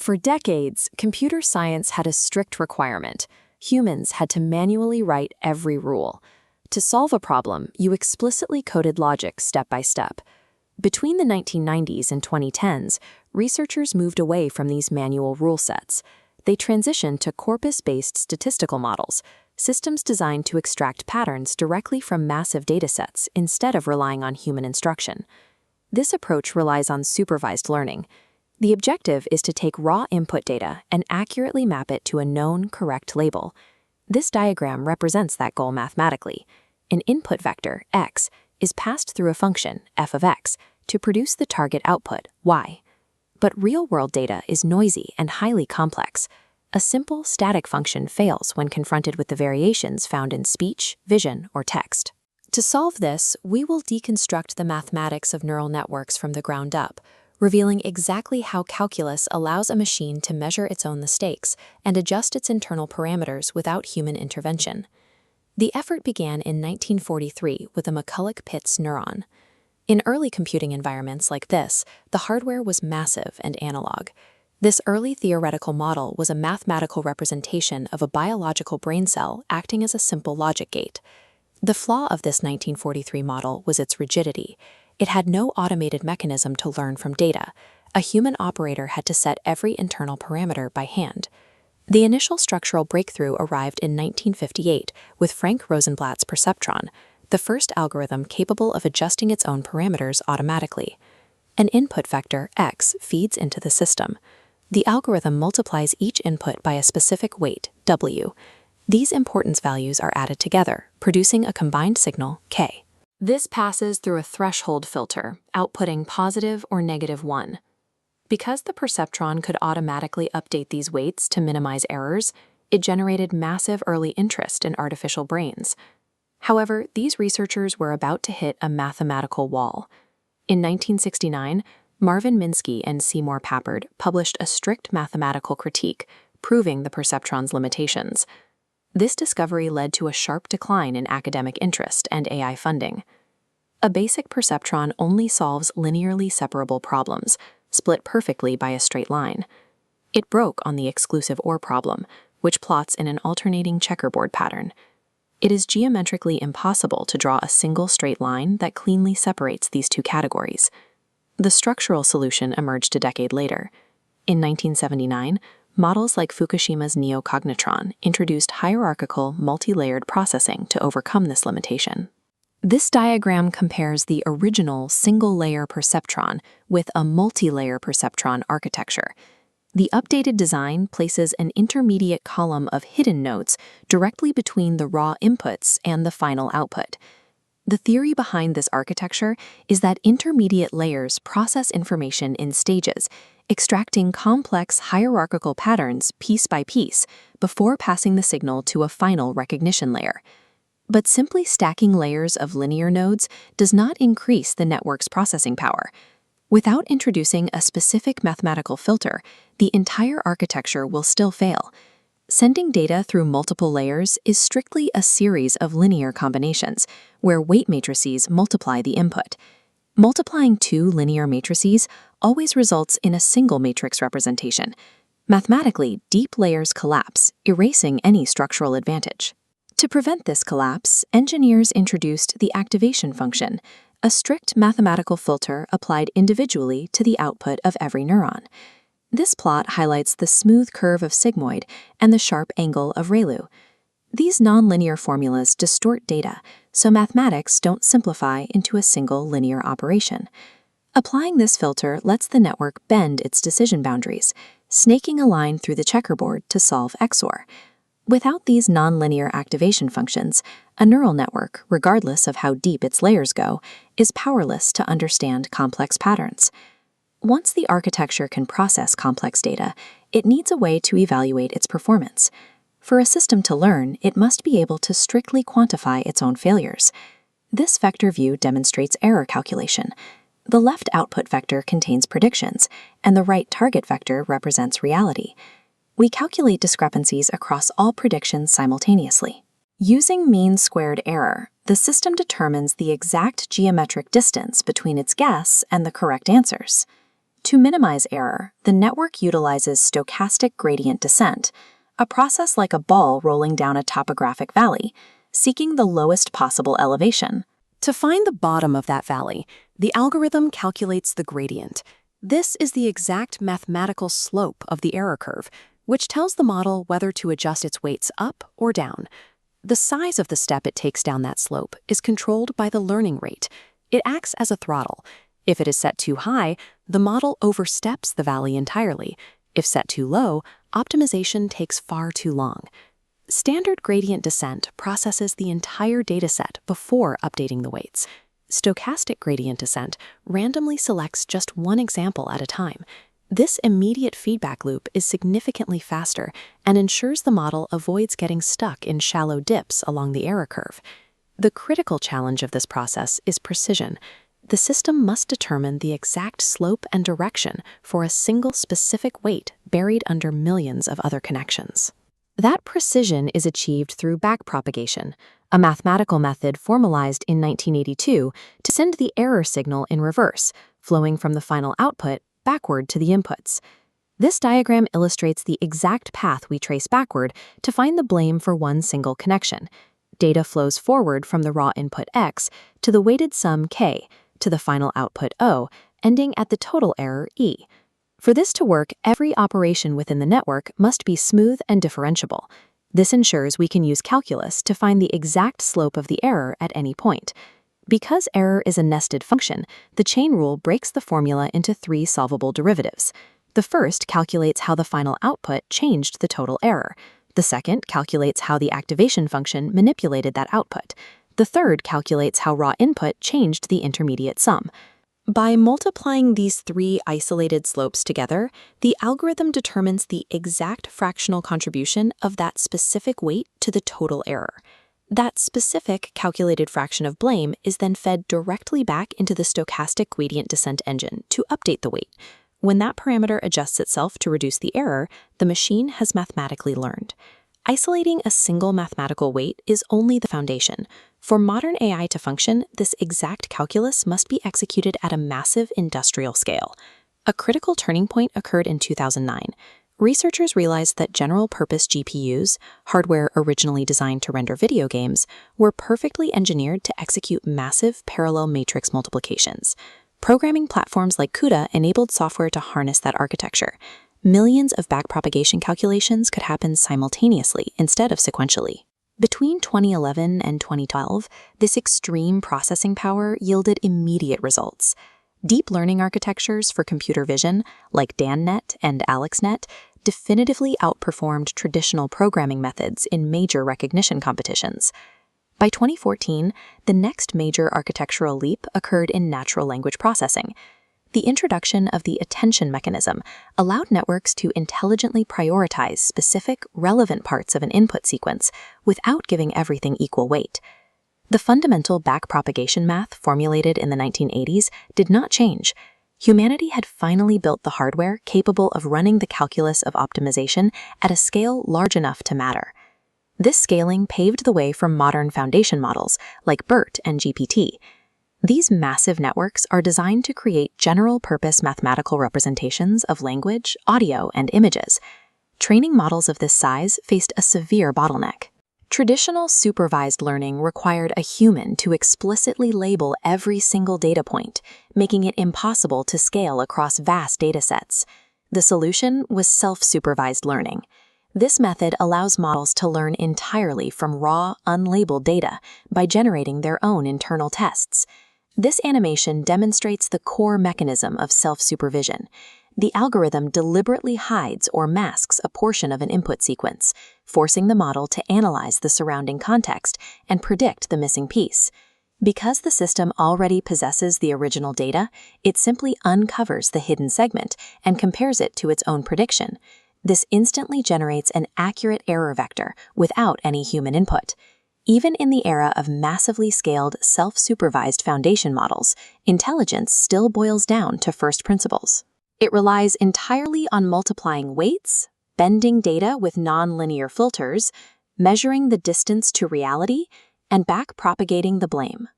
For decades, computer science had a strict requirement. Humans had to manually write every rule. To solve a problem, you explicitly coded logic step by step. Between the 1990s and 2010s, researchers moved away from these manual rule sets. They transitioned to corpus-based statistical models, systems designed to extract patterns directly from massive datasets instead of relying on human instruction. This approach relies on supervised learning. The objective is to take raw input data and accurately map it to a known, correct label. This diagram represents that goal mathematically. An input vector, x, is passed through a function, f of x, to produce the target output, y. But real-world data is noisy and highly complex. A simple static function fails when confronted with the variations found in speech, vision, or text. To solve this, we will deconstruct the mathematics of neural networks from the ground up, revealing exactly how calculus allows a machine to measure its own mistakes and adjust its internal parameters without human intervention. The effort began in 1943 with a McCulloch-Pitts neuron. In early computing environments like this, the hardware was massive and analog. This early theoretical model was a mathematical representation of a biological brain cell acting as a simple logic gate. The flaw of this 1943 model was its rigidity. It had no automated mechanism to learn from data. A human operator had to set every internal parameter by hand. The initial structural breakthrough arrived in 1958 with Frank Rosenblatt's Perceptron, the first algorithm capable of adjusting its own parameters automatically. An input vector, x, feeds into the system. The algorithm multiplies each input by a specific weight, w. These importance values are added together, producing a combined signal, k. This passes through a threshold filter, outputting positive or negative 1. Because the perceptron could automatically update these weights to minimize errors, it generated massive early interest in artificial brains. However, these researchers were about to hit a mathematical wall. In 1969, Marvin Minsky and Seymour Papert published a strict mathematical critique, proving the perceptron's limitations. This discovery led to a sharp decline in academic interest and AI funding. A basic perceptron only solves linearly separable problems, split perfectly by a straight line. It broke on the exclusive OR problem, which plots in an alternating checkerboard pattern. It is geometrically impossible to draw a single straight line that cleanly separates these two categories. The structural solution emerged a decade later. In 1979, models like Fukushima's neocognitron introduced hierarchical, multi-layered processing to overcome this limitation. This diagram compares the original single-layer perceptron with a multi-layer perceptron architecture. The updated design places an intermediate column of hidden nodes directly between the raw inputs and the final output. The theory behind this architecture is that intermediate layers process information in stages, extracting complex hierarchical patterns piece by piece before passing the signal to a final recognition layer. But simply stacking layers of linear nodes does not increase the network's processing power. Without introducing a specific mathematical filter, the entire architecture will still fail. Sending data through multiple layers is strictly a series of linear combinations, where weight matrices multiply the input. Multiplying two linear matrices always results in a single matrix representation. Mathematically, deep layers collapse, erasing any structural advantage. To prevent this collapse, engineers introduced the activation function, a strict mathematical filter applied individually to the output of every neuron. This plot highlights the smooth curve of sigmoid and the sharp angle of ReLU. These nonlinear formulas distort data, so mathematics don't simplify into a single linear operation. Applying this filter lets the network bend its decision boundaries, snaking a line through the checkerboard to solve XOR. Without these nonlinear activation functions, a neural network, regardless of how deep its layers go, is powerless to understand complex patterns. Once the architecture can process complex data, it needs a way to evaluate its performance. For a system to learn, it must be able to strictly quantify its own failures. This vector view demonstrates error calculation. The left output vector contains predictions, and the right target vector represents reality. We calculate discrepancies across all predictions simultaneously. Using mean-squared error, the system determines the exact geometric distance between its guess and the correct answers. To minimize error, the network utilizes stochastic gradient descent, a process like a ball rolling down a topographic valley, seeking the lowest possible elevation. To find the bottom of that valley, the algorithm calculates the gradient. This is the exact mathematical slope of the error curve, which tells the model whether to adjust its weights up or down. The size of the step it takes down that slope is controlled by the learning rate. It acts as a throttle. If it is set too high, the model oversteps the valley entirely. If set too low, optimization takes far too long. Standard gradient descent processes the entire dataset before updating the weights. Stochastic gradient descent randomly selects just one example at a time. This immediate feedback loop is significantly faster and ensures the model avoids getting stuck in shallow dips along the error curve. The critical challenge of this process is precision. The system must determine the exact slope and direction for a single specific weight buried under millions of other connections. That precision is achieved through backpropagation, a mathematical method formalized in 1982 to send the error signal in reverse, flowing from the final output backward to the inputs. This diagram illustrates the exact path we trace backward to find the blame for one single connection. Data flows forward from the raw input x to the weighted sum k, to the final output O, ending at the total error E. For this to work, every operation within the network must be smooth and differentiable. This ensures we can use calculus to find the exact slope of the error at any point. Because error is a nested function, the chain rule breaks the formula into 3 solvable derivatives. The first calculates how the final output changed the total error. The second calculates how the activation function manipulated that output. The third calculates how raw input changed the intermediate sum. By multiplying these 3 isolated slopes together, the algorithm determines the exact fractional contribution of that specific weight to the total error. That specific calculated fraction of blame is then fed directly back into the stochastic gradient descent engine to update the weight. When that parameter adjusts itself to reduce the error, the machine has mathematically learned. Isolating a single mathematical weight is only the foundation. For modern AI to function, this exact calculus must be executed at a massive industrial scale. A critical turning point occurred in 2009. Researchers realized that general-purpose GPUs, hardware originally designed to render video games, were perfectly engineered to execute massive parallel matrix multiplications. Programming platforms like CUDA enabled software to harness that architecture. Millions of backpropagation calculations could happen simultaneously instead of sequentially. Between 2011 and 2012, this extreme processing power yielded immediate results. Deep learning architectures for computer vision, like DANNet and AlexNet, definitively outperformed traditional programming methods in major recognition competitions. By 2014, the next major architectural leap occurred in natural language processing. The introduction of the attention mechanism allowed networks to intelligently prioritize specific, relevant parts of an input sequence without giving everything equal weight. The fundamental backpropagation math formulated in the 1980s did not change. Humanity had finally built the hardware capable of running the calculus of optimization at a scale large enough to matter. This scaling paved the way for modern foundation models like BERT and GPT. These massive networks are designed to create general-purpose mathematical representations of language, audio, and images. Training models of this size faced a severe bottleneck. Traditional supervised learning required a human to explicitly label every single data point, making it impossible to scale across vast datasets. The solution was self-supervised learning. This method allows models to learn entirely from raw, unlabeled data by generating their own internal tests. This animation demonstrates the core mechanism of self-supervision. The algorithm deliberately hides or masks a portion of an input sequence, forcing the model to analyze the surrounding context and predict the missing piece. Because the system already possesses the original data, it simply uncovers the hidden segment and compares it to its own prediction. This instantly generates an accurate error vector without any human input. Even in the era of massively scaled, self-supervised foundation models, intelligence still boils down to first principles. It relies entirely on multiplying weights, bending data with nonlinear filters, measuring the distance to reality, and backpropagating the blame.